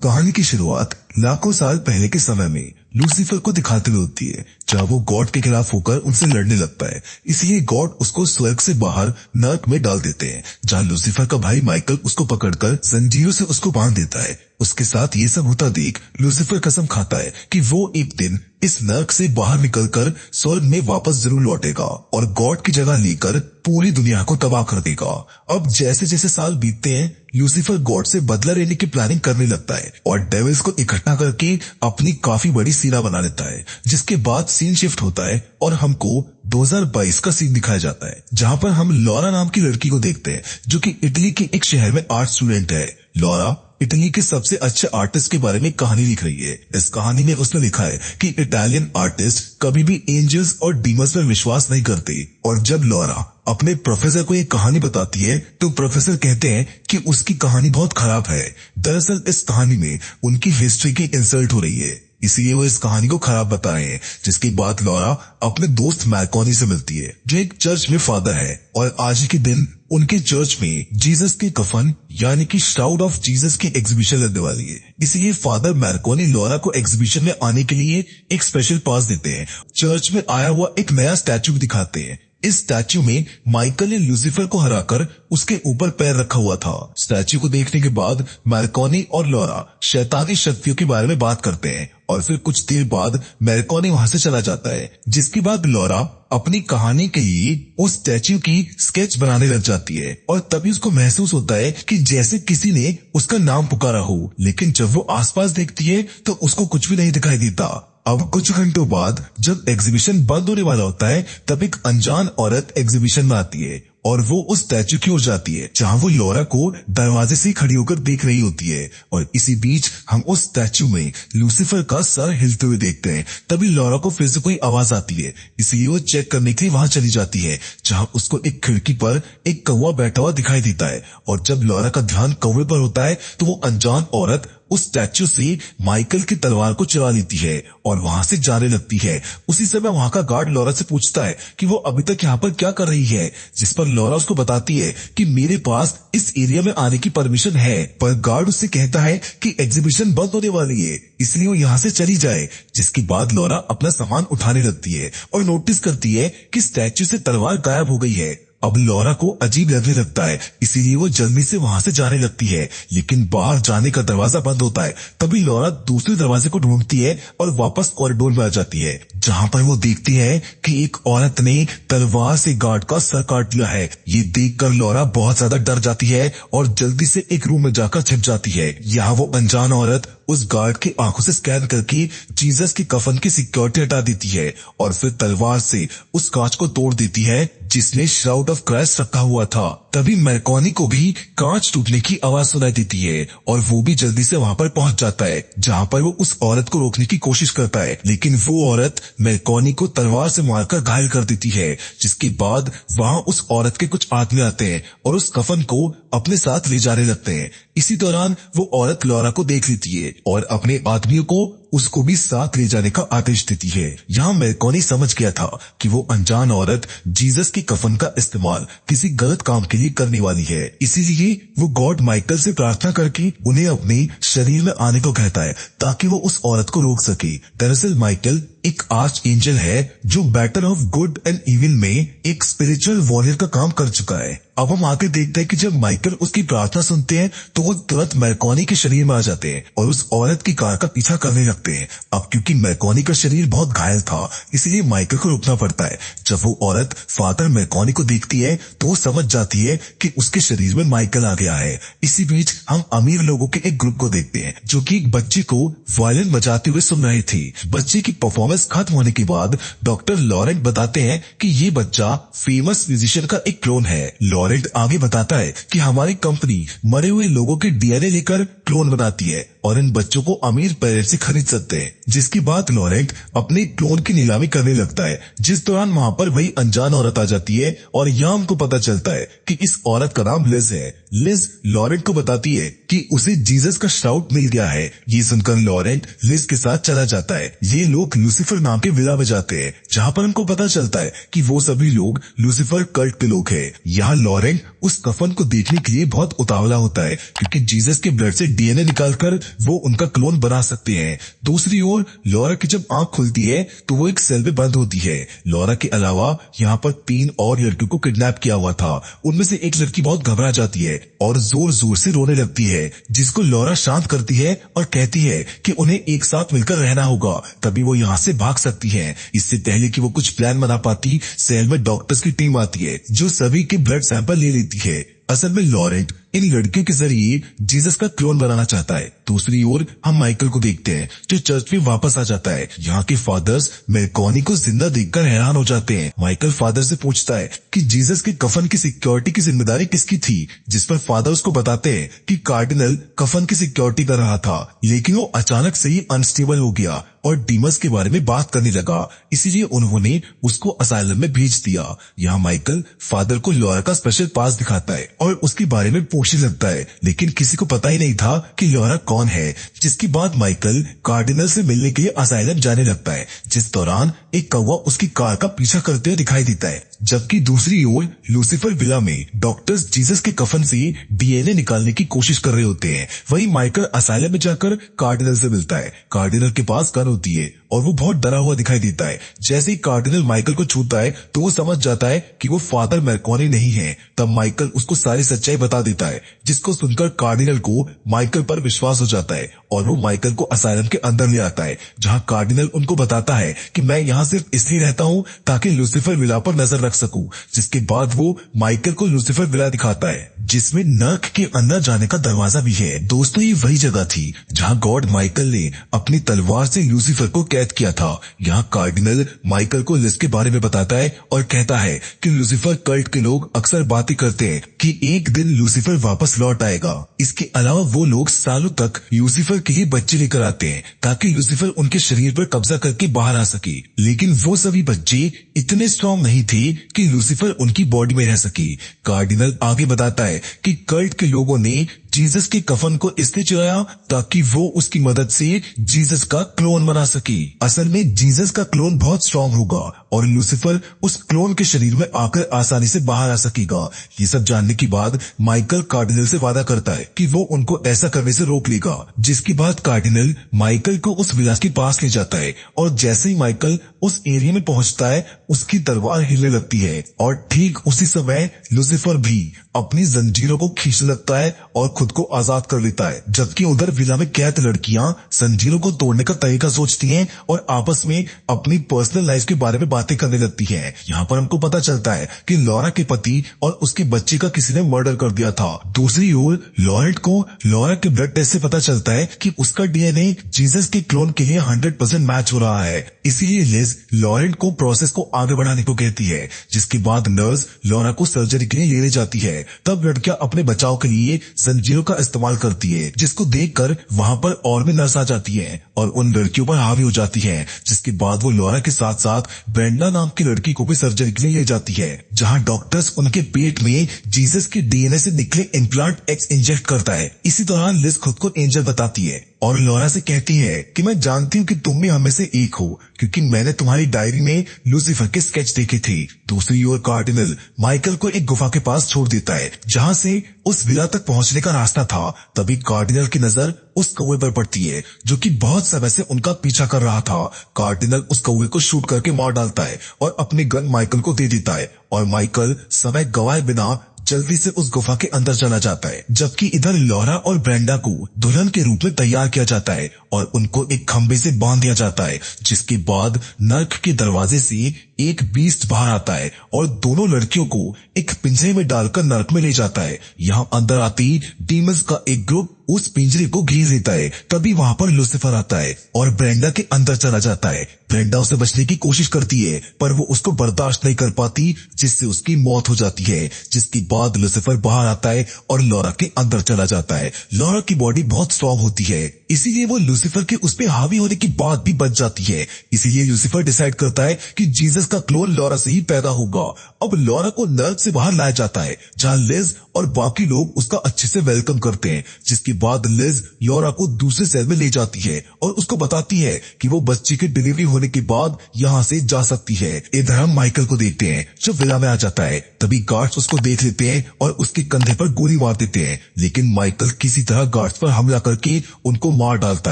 कहानी की शुरुआत लाखों साल पहले के समय में लूसीफर को दिखाते हुए होती है, जहाँ वो गॉड के खिलाफ होकर उनसे लड़ने लगता है। इसलिए गॉड उसको स्वर्ग से बाहर नर्क में डाल देते हैं, जहाँ लूसीफर का भाई माइकल उसको पकड़कर जंजीरों से उसको बांध देता है। उसके साथ ये सब होता देख लूसीफर कसम खाता है कि वो एक दिन इस नर्क से बाहर निकलकर स्वर्ग में वापस जरूर लौटेगा और गॉड की जगह लेकर पूरी दुनिया को तबाह कर देगा। अब जैसे जैसे साल बीतते हैं, लूसीफर गॉड से बदला लेने की प्लानिंग करने लगता है और डेविल्स को इकट्ठा करके अपनी काफी बड़ी सेना बना लेता है। जिसके बाद सीन शिफ्ट होता है और हमको 2022 का सीन दिखाया जाता है, जहाँ पर हम लॉरा नाम की लड़की को देखते हैं, जो कि इटली के एक शहर में आर्ट स्टूडेंट है। लॉरा इटली के सबसे अच्छे आर्टिस्ट के बारे में कहानी लिख रही है। इस कहानी में उसने लिखा है कि इटालियन आर्टिस्ट कभी भी एंजल्स और डीमंस पर विश्वास नहीं करते। और जब लॉरा अपने प्रोफेसर को ये कहानी बताती है तो प्रोफेसर कहते हैं कि उसकी कहानी बहुत खराब है। दरअसल इस कहानी में उनकी हिस्ट्री की इंसल्ट हो रही है, इसीलिए वो इस कहानी को खराब बता रहे हैं। जिसके बाद लॉरा अपने दोस्त मैकोनी से मिलती है, जो एक चर्च में फादर है, और आज के दिन उनके चर्च में जीसस के कफन यानी कि श्राउड ऑफ जीसस की एग्जीबिशन लगने वाली है। इसलिए फादर मैकोनी लॉरा को एग्जीबिशन में आने के लिए एक स्पेशल पास देते हैं। चर्च में आया हुआ एक नया स्टैचू दिखाते हैं। इस स्टैच्यू में माइकल ने लूसीफर को हराकर उसके ऊपर पैर रखा हुआ था। स्टैच्यू को देखने के बाद मैकोनी और लॉरा शैतानी शक्तियों के बारे में बात करते हैं और फिर कुछ देर बाद मैकोनी वहां से चला जाता है। जिसके बाद लॉरा अपनी कहानी के लिए उस स्टैच्यू की स्केच बनाने लग जाती है और तभी उसको महसूस होता है कि जैसे किसी ने उसका नाम पुकारा हो, लेकिन जब वो आसपास देखती है तो उसको कुछ भी नहीं दिखाई देता। अब कुछ घंटों बाद जब एग्जीबिशन बंद होने वाला होता है, तब एक अनजान औरत एग्जीबिशन में आती है और वो उस स्टैच्यू की ओर जाती है, जहाँ वो लॉरा को दरवाजे से खड़ी होकर देख रही होती है। और इसी बीच हम उस स्टैच्यू में लूसीफर का सर हिलते हुए देखते हैं। तभी लॉरा को फिर से कोई आवाज आती है, इसलिए वो चेक करने के लिए वहां चली जाती है, जहाँ उसको एक खिड़की पर एक कौवा बैठा हुआ दिखाई देता है। और जब लॉरा का ध्यान कौवे पर होता है तो वो अनजान औरत उस स्टैच्यू से माइकल की तलवार को चुरा लेती है और वहां से जाने लगती है। उसी समय वहां का गार्ड लॉरा से पूछता है कि वो अभी तक यहाँ पर क्या कर रही है, जिस पर लॉरा उसको बताती है कि मेरे पास इस एरिया में आने की परमिशन है, पर गार्ड उससे कहता है कि एग्जीबिशन बंद होने वाली है, इसलिए वो यहाँ से चली जाए। जिसके बाद लॉरा अपना सामान उठाने लगती है और नोटिस करती है कि स्टैच्यू से तलवार गायब हो गई है। अब लॉरा को अजीब लगने लगता है, इसीलिए वो जल्दी से वहां से जाने लगती है, लेकिन बाहर जाने का दरवाजा बंद होता है। तभी लॉरा दूसरे दरवाजे को ढूंढती है और वापस कॉरिडोर में आ जाती है, जहां पर वो देखती है कि एक औरत ने तलवार से गार्ड का सर काट लिया है। ये देखकर लॉरा बहुत ज्यादा डर जाती है और जल्दी से एक रूम में जाकर छिप जाती है। यहाँ वो अनजान औरत उस गार्ड की आंखों से स्कैन करके जीसस के कफन की सिक्योरिटी हटा देती है और फिर तलवार से उस कांच को तोड़ देती है जिसमें श्राउड ऑफ क्राइस्ट रखा हुआ था। तभी मैकोनी को भी कांच टूटने की आवाज सुनाई देती है और वो भी जल्दी से वहां पर पहुंच जाता है, जहां पर वो उस औरत को रोकने की कोशिश करता है, लेकिन वो औरत मैकोनी को तलवार से मारकर घायल कर देती है। जिसके बाद वहां उस औरत के कुछ आदमी आते हैं और उस कफन को अपने साथ ले जाने लगते हैं। इसी दौरान वो औरत लॉरा को देख लेती है और अपने आदमियों को उसको भी साथ ले जाने का आदेश देती है। यहाँ मैकोनी समझ गया था कि वो अनजान औरत जीसस के कफन का इस्तेमाल किसी गलत काम के लिए करने वाली है, इसीलिए वो गॉड माइकल से प्रार्थना करके उन्हें अपने शरीर में आने को कहता है ताकि वो उस औरत को रोक सके। दरअसल माइकल एक आर्च एंजल है जो battle of good and evil में एक स्पिरिचुअल वॉरियर का काम कर चुका है। अब हम आगे देखते हैं कि जब माइकल उसकी प्रार्थना सुनते हैं तो वो तुरंत मैकोनी के शरीर में आ जाते हैं और उस औरत की कार का पीछा करने लगते हैं। अब क्योंकि मैकोनी का शरीर बहुत घायल था, इसलिए माइकल को रुकना पड़ता है। जब वो औरत फादर मैकोनी को देखती है तो वो समझ जाती है कि उसके शरीर में माइकल आ गया है। इसी बीच हम अमीर लोगों के एक ग्रुप को देखते हैं जो कि एक बच्चे को वायलिन बजाते हुए सुन रहे थे। बच्चे की परफॉर्मेंस खत्म होने के बाद डॉक्टर लॉरेंट बताते हैं कि ये बच्चा फेमस म्यूजिशियन का एक क्लोन है। लॉरेंट आगे बताता है कि हमारी कंपनी मरे हुए लोगों के डीएनए लेकर क्लोन बनाती है और इन बच्चों को अमीर पेरेंट्स से खरीद सकते हैं। जिसके बाद लॉरेंट अपने क्लोन की नीलामी करने लगता है, जिस दौरान वहाँ पर वही अनजान औरत आ जाती है और यहाँ हमको पता चलता है कि इस औरत का नाम लिज है। लिज लॉरेंट को बताती है कि उसे जीसस का श्राउड मिल गया है। ये सुनकर लॉरेंट लिज के साथ चला जाता है। ये लोग लूसीफर नाम के विला में जाते हैं, जहाँ पर हमको पता चलता है कि वो सभी लोग लूसीफर कल्ट के लोग हैं। यहाँ लॉरेंट उस कफन को देखने के लिए बहुत उतावला होता है, क्योंकि जीसस के ब्लड से डीएनए निकालकर वो उनका क्लोन बना सकते हैं। दूसरी ओर लॉरा की जब आंख खुलती है तो वो एक सेल में बंद होती है। लॉरा के अलावा यहाँ पर 3 और लड़कियों को किडनैप किया हुआ था। उनमें से एक लड़की बहुत घबरा जाती है और जोर जोर से रोने लगती है, जिसको लॉरा शांत करती है और कहती है कि उन्हें एक साथ मिलकर रहना होगा, तभी वो यहाँ से भाग सकती है। इससे पहले कि वो कुछ प्लान बना पाती, सेल में डॉक्टर्स की टीम आती है जो सभी के ब्लड सैंपल ले लेती है। असल में लॉरेंट इन लड़कियों के जरिए जीसस का क्लोन बनाना चाहता है। दूसरी ओर हम माइकल को देखते हैं जो चर्च में वापस आ जाता है। यहाँ के फादर्स मेलकॉनी को जिंदा देखकर हैरान हो जाते हैं। माइकल फादर से पूछता है कि जीसस के कफन की सिक्योरिटी की जिम्मेदारी किसकी थी, जिस पर फादर उसको बताते हैं कि कार्डिनल कफन की सिक्योरिटी कर रहा था, लेकिन वो अचानक से ही अनस्टेबल हो गया और डीमस के बारे में बात करने लगा, इसीलिए उन्होंने उसको असाइलम में भेज दिया। यहाँ माइकल फादर को लॉरा का स्पेशल पास दिखाता है और उसके बारे में पूछने लगता है, लेकिन किसी को पता ही नहीं था कि लॉरा कौन है। जिसके बाद माइकल कार्डिनल से मिलने के लिए असाइलम जाने लगता है, जिस दौरान एक कौवा उसकी कार का पीछा करते हुए दिखाई देता है। जबकि दूसरी ओर लूसीफर विला में डॉक्टर्स जीसस के कफन से डीएनए निकालने की कोशिश कर रहे होते हैं। वही माइकल असाइलम में जाकर कार्डिनल से मिलता है। कार्डिनल के पास गन होती है और वो बहुत डरा हुआ दिखाई देता है। जैसे ही कार्डिनल माइकल को छूता है तो वो समझ जाता है कि वो फादर मेलकॉनी नहीं है। तब माइकल उसको सारी सच्चाई बता देता है, जिसको सुनकर कार्डिनल को माइकल पर विश्वास हो जाता है और वो माइकल को असाइलम के अंदर ले आता है, जहाँ कार्डिनल उनको बताता है कि मैं यहाँ सिर्फ इसलिए रहता हूँ ताकि लूसीफर विला पर नजर रख सकूं। जिसके बाद वो माइकल को लूसीफर विला दिखाता है, जिसमें नर्क के अंदर जाने का दरवाजा भी है। दोस्तों, ये वही जगह थी जहाँ गॉड माइकल ने अपनी तलवार से लूसीफर को कैद किया था। यहाँ कार्डिनल माइकल को लिज के बारे में बताता है और कहता है कि लूसीफर कल्ट के लोग अक्सर बातें करते हैं कि एक दिन लूसीफर वापस लौट आएगा। इसके अलावा वो लोग सालों तक लूसीफर के लिए बच्चे लेकर आते हैं ताकि लूसीफर उनके शरीर पर कब्जा करके बाहर आ सके, लेकिन वो सभी बच्चे इतने स्ट्रॉन्ग नहीं थे कि लूसीफर उनकी बॉडी में रह सके। कार्डिनल आगे बताता है कि कल्ट के लोगों ने जीसस के कफन को इसलिए चुराया ताकि वो उसकी मदद से जीसस का क्लोन बना सके। असल में जीसस का क्लोन बहुत स्ट्रॉन्ग होगा और लूसीफर उस क्लोन के शरीर में आकर आसानी से बाहर आ सकेगा। ये सब जानने के बाद माइकल कार्डिनल से वादा करता है कि वो उनको ऐसा करने से रोक लेगा। जिसके बाद कार्डिनल माइकल को उस विला के पास ले जाता है और जैसे ही माइकल उस एरिया में पहुंचता है उसकी तलवार हिलने लगती है और ठीक उसी समय लूसीफर भी अपनी जंजीरों को खींचने लगता है और खुद को आजाद कर लेता है। जबकि उधर विला में कैद लड़कियां जंजीरों को तोड़ने का तरीका सोचती हैं और आपस में अपनी पर्सनल लाइफ के बारे में बातें करने लगती हैं। यहाँ पर हमको पता चलता है कि लॉरा के पति और उसके बच्चे का किसी ने मर्डर कर दिया था। दूसरी ओर लॉरेंट को लॉरा के ब्लड टेस्ट से पता चलता है कि उसका डीएनए जीसस के क्लोन के लिए 100% मैच हो रहा है। इसीलिए लिज लॉरेंट को प्रोसेस को आगे बढ़ाने को कहती है। जिसके बाद नर्स लॉरा को सर्जरी के लिए ले जाती है। तब लड़कियां अपने बचाव के लिए जंजीरों का इस्तेमाल करती है, जिसको देखकर वहां पर और भी नर्स आ जाती है और उन लड़कियों पर हावी हो जाती है। जिसके बाद वो लॉरा के साथ साथ ब्रेंडा नाम की लड़की को भी सर्जरी के लिए ले जाती है, जहां डॉक्टर्स उनके पेट में जीसस के डीएनए से निकले इम्प्लांट एक्स इंजेक्ट करता है। इसी दौरान लिज खुद को एंजल बताती है और लॉरा से कहती है कि मैं जानती हूँ कि तुम भी हमें से एक हो, क्योंकि मैंने तुम्हारी डायरी में लूसीफर के स्केच देखे थे। दूसरी ओर कार्डिनल माइकल को एक गुफा के पास छोड़ देता है, जहाँ से उस विला तक पहुंचने का रास्ता था। तभी कार्डिनल की नजर उस कौवे पर पड़ती है, जो कि बहुत समय से उनका पीछा कर रहा था। कार्डिनल उस कौवे को शूट करके मार डालता है और अपनी गन माइकल को दे देता है और माइकल समय गवाए बिना जल्दी से उस गुफा के अंदर चला जाता है। जबकि इधर लॉरा और ब्रेंडा को दुल्हन के रूप में तैयार किया जाता है और उनको एक खंबे से बांध दिया जाता है। जिसके बाद नर्क के दरवाजे से एक बीस्ट बाहर आता है और दोनों लड़कियों को एक पिंजरे में डालकर नर्क में ले जाता है। यहाँ अंदर आते ही डीमंस का एक ग्रुप उस पिंजरे को घेर लेता है। तभी वहां पर लूसीफर आता है और ब्रेंडा के अंदर चला जाता है। ब्रेंडा उसे बचने की कोशिश करती है, पर वो उसको बर्दाश्त नहीं कर पाती, जिससे उसकी मौत हो जाती है। जिसके बाद लूसीफर बाहर आता है और लॉरा के अंदर चला जाता है। लॉरा की बॉडी बहुत स्ट्रॉन्ग होती है, इसीलिए वो लूसीफर के उस पे हावी होने की बात भी बच जाती है। इसीलिए लूसीफर डिसाइड करता है कि जीसस का क्लोन लॉरा से ही पैदा होगा। अब लॉरा को नर्क से बाहर लाया जाता है, जहां लिज और बाकी लोग उसका अच्छे से वेलकम करते हैं, जिसके बाद लिज लॉरा को दूसरे सेल में ले जाती है और उसको बताती है कि वो बच्ची की डिलीवरी होने के बाद यहाँ से जा सकती है। इधर हम माइकल को देखते हैं जो विला में आ जाता है। तभी गार्ड्स उसको देख लेते हैं और उसके कंधे पर गोली मार देते हैं, लेकिन माइकल किसी तरह गार्ड्स पर हमला करके उनको मार डालता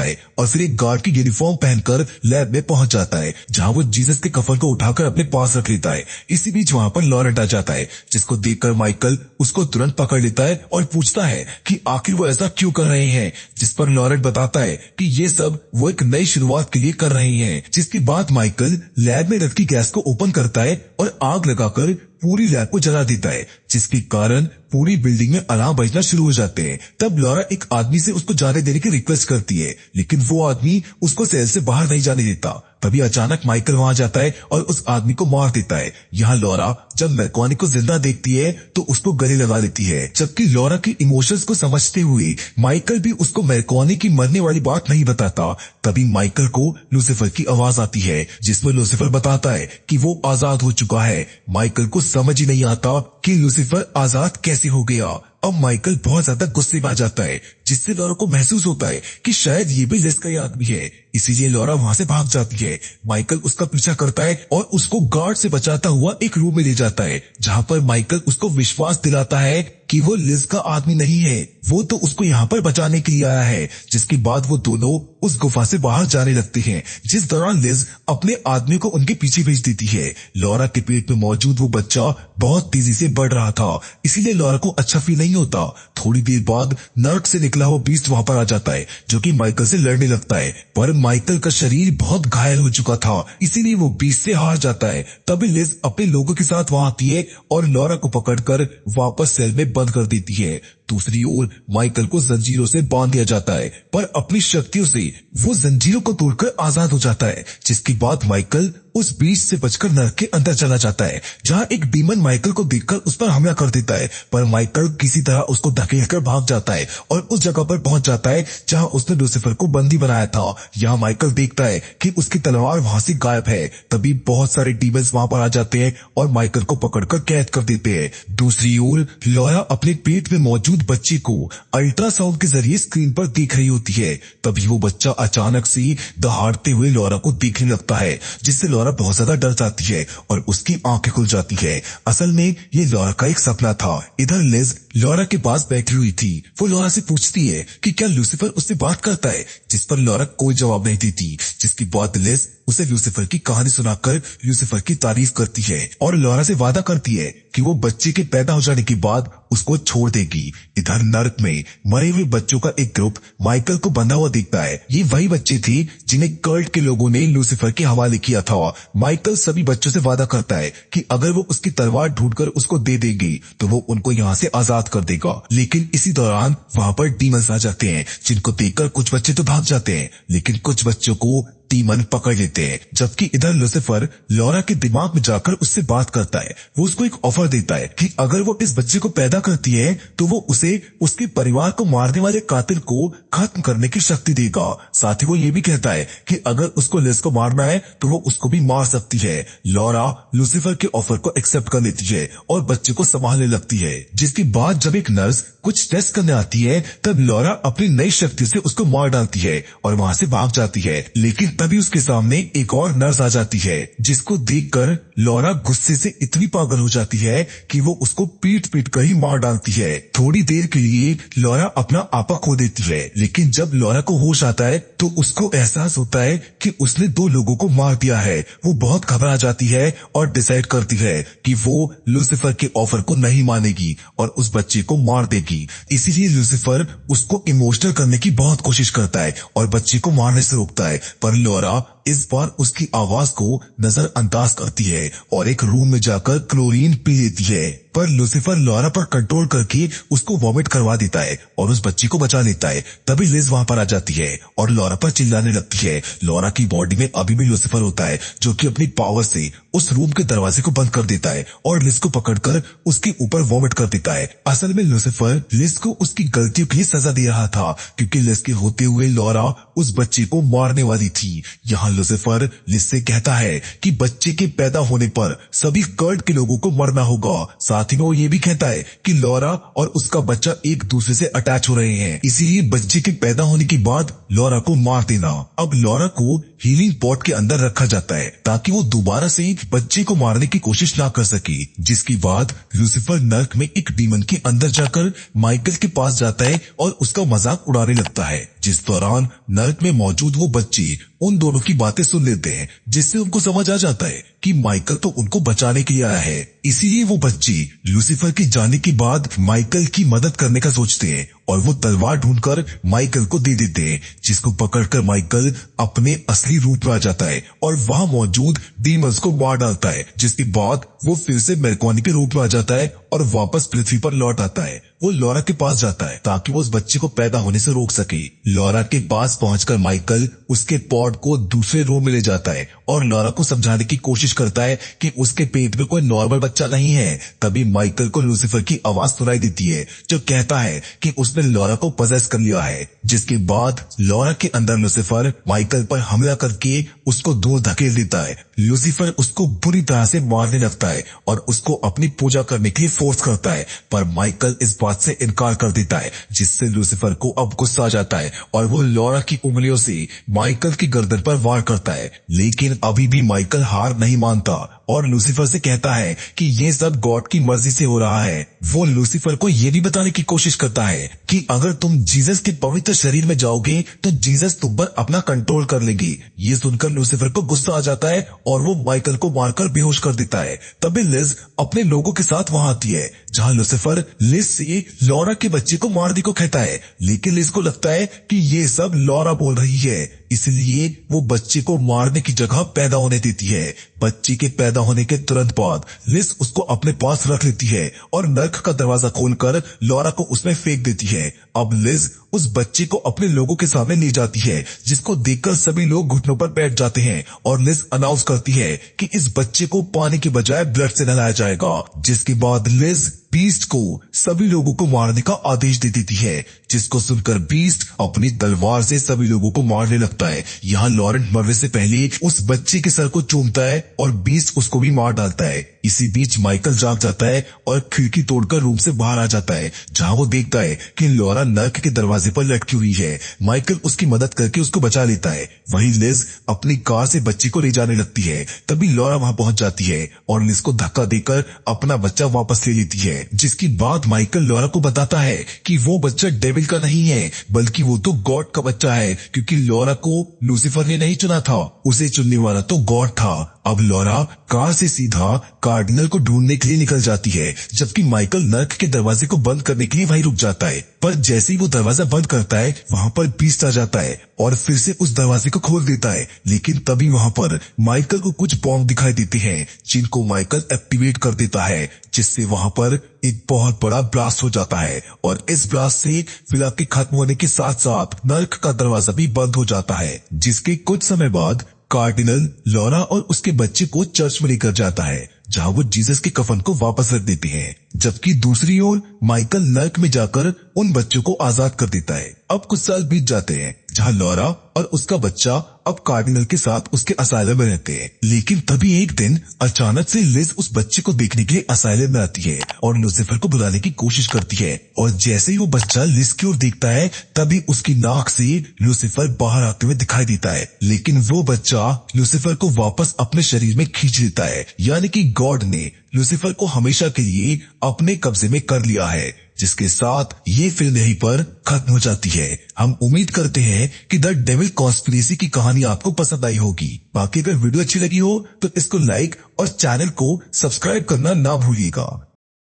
है और फिर एक गार्ड की यूनिफॉर्म पहनकर लैब में पहुंच जाता है, जहां वो जीसस के कफन को उठाकर अपने पास रख लेता है। इसी बीच वहां पर लॉरेंट आ जाता है, जिसको देखकर माइकल उसको तुरंत पकड़ लेता है और पूछता है कि आखिर वो ऐसा क्यों कर रहे हैं, जिस पर लॉरेंट बताता है कि ये सब वो एक नई शुरुआत के लिए कर रहे हैं। जिसके बाद माइकल लैब में रखी गैस को ओपन करता है और आग लगाकर पूरी लैब को जला देता है, जिसके कारण पूरी बिल्डिंग में अलार्म बजना शुरू हो जाते हैं। तब लॉरा एक आदमी से उसको जाने देने की रिक्वेस्ट करती है, लेकिन वो आदमी उसको सेल से बाहर नहीं जाने देता। तभी अचानक माइकल वहां जाता है और उस आदमी को मार देता है। यहाँ लॉरा जब मैकॉनी को जिंदा देखती है तो उसको गले लगा लेती है, जबकि लॉरा के इमोशंस को समझते हुए माइकल भी उसको मैकॉनी की मरने वाली बात नहीं बताता। तभी माइकल को लूसीफर की आवाज आती है, जिसमें लूसीफर बताता है कि वो आजाद हो चुका है। माइकल को समझ ही नहीं आता कि लूसीफर आजाद कैसे हो गया। अब माइकल बहुत ज्यादा गुस्से में आ जाता है, जिससे लॉरा को महसूस होता है कि शायद ये भी लिज का ही आदमी है। इसीलिए लॉरा वहां से भाग जाती है। माइकल उसका पीछा करता है और उसको गार्ड से बचाता हुआ एक रूम में ले जाता है, जहां पर माइकल उसको विश्वास दिलाता है कि वो लिज का आदमी नहीं है, वो तो उसको यहाँ पर बचाने के लिए आया है। जिसके बाद वो दोनों उस गुफा से बाहर जाने लगते हैं, जिस दौरान लिज अपने आदमी को उनके पीछे भेज देती है। लॉरा के पेट में मौजूद वो बच्चा बहुत तेजी से बढ़ रहा था, इसीलिए लॉरा को अच्छा फील नहीं होता। थोड़ी देर बाद नर्क से निकला हुआ बीस्ट वहां पर आ जाता है, जो कि माइकल से लड़ने लगता है, पर माइकल का शरीर बहुत घायल हो चुका था, इसीलिए वो बीस्ट से हार जाता है। तभी लिज अपने लोगों के साथ वहां आती है और लॉरा को पकड़कर वापस सेल में बंद कर देती है। दूसरी ओर माइकल को जंजीरों से बांध दिया जाता है, पर अपनी शक्तियों से वो जंजीरों को तोड़कर आजाद हो जाता है। जिसके बाद माइकल उस बीच से बचकर नर्क के अंदर चला जाता है, जहां एक डीमन माइकल को देखकर उस पर हमला कर देता है, पर माइकल किसी तरह उसको धकेलकर भाग जाता है और उस जगह पर पहुंच जाता है जहां उसने लूसीफर को बंदी बनाया था। यहाँ माइकल देखता है कि उसकी तलवार वहां से गायब है। तभी बहुत सारे डीमंस वहां पर आ जाते हैं और माइकल को पकड़कर कैद कर देते हैं। दूसरी ओर लॉरा अपने पेट में मौजूद बच्चे को अल्ट्रासाउंड के जरिए स्क्रीन पर देख रही होती है। तभी वो बच्चा अचानक से दहाड़ते हुए लॉरा को देखने लगता है, जिससे लॉरा बहुत ज्यादा डर जाती है और उसकी आंखें खुल जाती है। असल में ये लॉरा का एक सपना था। इधर लिज लॉरा के पास बैठी हुई थी। वो लॉरा से पूछती है कि क्या लूसीफर उससे बात करता है, जिस पर लॉरा कोई जवाब नहीं देती। जिसके बाद लिज उसे लूसीफर की कहानी सुनाकर लूसीफर की तारीफ करती है और लॉरा से वादा करती है कि वो बच्चे के पैदा हो जाने के बाद उसको छोड़ देगी। इधर नर्क में मरे हुए बच्चों का एक ग्रुप माइकल को बंधा हुआ दिखता है। ये वही बच्चे थे जिन्हें कल्ट के लोगों ने लूसीफर के हवाले किया था। माइकल सभी बच्चों से वादा करता है कि अगर वो उसकी तलवार ढूंढकर उसको दे देगी तो वो उनको यहाँ से आजाद कर देगा। लेकिन इसी दौरान वहां पर डीमंस आ जाते हैं, जिनको देखकर कुछ बच्चे तो भाग जाते हैं, लेकिन कुछ बच्चों को डीमन पकड़ लेते हैं। जबकि इधर लूसीफर लॉरा के दिमाग में जाकर उससे बात करता है। वो उसको एक ऑफर देता है कि अगर वो इस बच्चे को पैदा करती है तो वो उसे उसके परिवार को मारने वाले कातिल को खत्म करने की शक्ति देगा। साथ ही वो ये भी कहता है कि अगर उसको लिज को मारना है तो वो उसको भी मार सकती है। लॉरा लूसीफर के ऑफर को एक्सेप्ट कर लेती है और बच्चे को संभालने लगती है। जिसके बाद जब एक नर्स कुछ टेस्ट करने आती है, तब लॉरा अपनी नई शक्ति से उसको मार डालती है और वहां से भाग जाती है। लेकिन तभी उसके सामने एक और नर्स आ जाती है, जिसको देखकर लॉरा गुस्से से इतनी पागल हो जाती है कि वो उसको पीट पीट कर ही मार डालती है। थोड़ी देर के लिए लॉरा अपना आपा खो देती है, लेकिन जब लॉरा को होश आता है तो उसको एहसास होता है कि उसने 2 लोगों को मार दिया है। वो बहुत घबरा जाती है और डिसाइड करती है कि वो लूसीफर के ऑफर को नहीं मानेगी और उस बच्चे को मार देगी। इसीलिए लूसीफर उसको इमोशनल करने की बहुत कोशिश करता है और बच्चे को मारने से रोकता है, पर लॉरा इस बार उसकी आवाज को नजरअंदाज करती है और एक रूम में जाकर क्लोरीन पी लेती है। पर लूसीफर लॉरा पर कंट्रोल करके उसको वॉमिट करवा देता है और उस बच्ची को बचा लेता है। तभी लिज वहां पर आ जाती है और लॉरा पर चिल्लाने लगती है। लॉरा की बॉडी में अभी भी लूसीफर होता है जो कि अपनी पावर से उस रूम के दरवाजे को बंद कर देता है और लिज को पकड़कर उसके ऊपर वॉमिट कर देता है। असल में लूसीफर लिज को उसकी गलतियों की सजा दे रहा था क्योंकि लिज के होते हुए लॉरा उस बच्ची को मारने वाली थी। यहाँ लूसीफर लिज से कहता है कि बच्चे के पैदा होने पर सभी कर्ट के लोगों को मरना होगा। साथ ही में वो ये भी कहता है कि लॉरा और उसका बच्चा एक दूसरे से अटैच हो रहे हैं, इसीलिए बच्चे के पैदा होने के बाद लॉरा को मार देना। अब लॉरा को हीलिंग पॉट के अंदर रखा जाता है ताकि वो दोबारा से बच्चे को मारने की कोशिश ना कर सके। जिसके बाद लूसीफर नर्क में एक डीमन के अंदर जाकर माइकल के पास जाता है और उसका मजाक उड़ाने लगता है। जिस दौरान नर्क में मौजूद वो बच्चे उन दोनों की बातें सुन लेते हैं, जिससे उनको समझ आ जाता है कि माइकल तो उनको बचाने के लिए आया है। इसीलिए वो बच्चे लूसीफर के जाने के बाद माइकल की मदद करने का सोचते हैं और वो तलवार ढूंढकर माइकल को दे देते हैं, जिसको पकड़कर माइकल अपने असली रूप में आ जाता है और वहां मौजूद डीमंस को मार डालता है। जिसके बाद वो फिर से मेरकॉनी के रूप में आ जाता है और वापस पृथ्वी पर लौट आता है। वो लॉरा के पास जाता है ताकि वो उस बच्चे को पैदा होने से रोक सके। लॉरा के पास पहुंचकर माइकल उसके पॉड को दूसरे रूम में ले जाता है और लॉरा को समझाने की कोशिश करता है कि उसके पेट में कोई नॉर्मल बच्चा नहीं है। तभी माइकल को लूसीफर की आवाज सुनाई देती है जो कहता है कि उसने लॉरा को पजेस कर लिया है। जिसके बाद लॉरा के अंदर लूसीफर माइकल पर हमला करके उसको दूर धकेल देता है। लूसीफर उसको बुरी तरह से मारने लगता है और उसको अपनी पूजा करने के लिए फोर्स करता है, पर माइकल इस बात से इनकार कर देता है, जिससे लूसीफर को अब गुस्सा आ जाता है और वो लॉरा की उंगलियों से माइकल की गर्दन पर वार करता है। लेकिन अभी भी माइकल हार नहीं मानता और लूसीफर से कहता है कि ये सब गॉड की मर्जी से हो रहा है। वो लूसीफर को ये भी बताने की कोशिश करता है कि अगर तुम जीसस के पवित्र शरीर में जाओगे तो जीसस तुम पर अपना कंट्रोल कर लेगी। ये सुनकर लूसीफर को गुस्सा आ जाता है और वो माइकल को मारकर बेहोश कर देता है। तभी लिज अपने लोगों के साथ वहां आती है, जहां लूसीफर लिज से लॉरा के बच्चे को मारने को कहता है, लेकिन लिज को लगता है कि ये सब लॉरा बोल रही है, इसलिए वो बच्चे को मारने की जगह पैदा होने देती है। बच्चे के पैदा होने के तुरंत बाद लिज उसको अपने पास रख लेती है और नर्क का दरवाजा खोलकर लॉरा को उसमें फेंक देती है। अब लिज उस बच्चे को अपने लोगों के सामने ले जाती है, जिसको देखकर सभी लोग घुटनों पर बैठ जाते हैं और लिज अनाउंस करती है कि इस बच्चे को पानी के बजाय ब्लड से नहलाया जाएगा। जिसके बाद लिज बीस्ट को सभी लोगों को मारने का आदेश दे देती है, जिसको सुनकर बीस्ट अपनी तलवार से सभी लोगों को मारने लगता है। यहाँ लॉरेंट मरने से पहले उस बच्चे के सर को चूमता है और बीस्ट उसको भी मार डालता है। इसी बीच माइकल जाग जाता है और खिड़की तोड़कर रूम से बाहर आ जाता है, जहाँ वो देखता है कि लॉरा नर्क के दरवाजे पर लटकी हुई है। माइकल उसकी मदद करके उसको बचा लेता है। वहीं लिज अपनी कार से बच्चे को ले जाने लगती है। तभी लॉरा वहां पहुंच जाती है और लिज को धक्का देकर अपना बच्चा वापस ले लेती है। जिसकी बाद माइकल लॉरा को बताता है कि वो बच्चा डेविल का नहीं है, बल्कि वो तो गॉड का बच्चा है, क्योंकि लॉरा को लूसीफर ने नहीं चुना था, उसे चुनने वाला तो गॉड था। अब लॉरा कार से सीधा कार्डिनल को ढूंढने के लिए निकल जाती है, जबकि माइकल नर्क के दरवाजे को बंद करने के लिए वहीं रुक जाता है। पर जैसे ही वो दरवाजा बंद करता है, वहां पर बीस्ट आ जाता है और फिर से उस दरवाजे को खोल देता है। लेकिन तभी वहां पर माइकल को कुछ बॉम्ब दिखाई देते हैं, जिनको माइकल एक्टिवेट कर देता है, जिससे वहां पर एक बहुत बड़ा ब्लास्ट हो जाता है और इस ब्लास्ट से फिल्म के खत्म होने के साथ साथ नर्क का दरवाजा भी बंद हो जाता है। जिसके कुछ समय बाद कार्डिनल लॉरा और उसके बच्चे को चर्च में लेकर जाता है, जहां वो जीसस के कफन को वापस रख देते हैं, जबकि दूसरी ओर माइकल नर्क में जाकर उन बच्चों को आजाद कर देता है। अब कुछ साल बीत जाते हैं, जहां लॉरा और उसका बच्चा अब कार्डिनल के साथ उसके असाइलम में रहते हैं। लेकिन तभी एक दिन अचानक से लिज उस बच्चे को देखने के लिए असाइलम में आती है और लूसीफर को बुलाने की कोशिश करती है, और जैसे ही वो बच्चा लिज की ओर देखता है, तभी उसकी नाक से लूसीफर बाहर आते हुए दिखाई देता है। लेकिन वो बच्चा लूसीफर को वापस अपने शरीर में खींच लेता है, यानी कि गॉड ने लूसीफर को हमेशा के लिए अपने कब्जे में कर लिया है। जिसके साथ ये फिल्म यहीं पर खत्म हो जाती है। हम उम्मीद करते हैं कि द डेविल कॉन्स्पिरेसी की कहानी आपको पसंद आई होगी। बाकी अगर वीडियो अच्छी लगी हो तो इसको लाइक और चैनल को सब्सक्राइब करना ना भूलिएगा।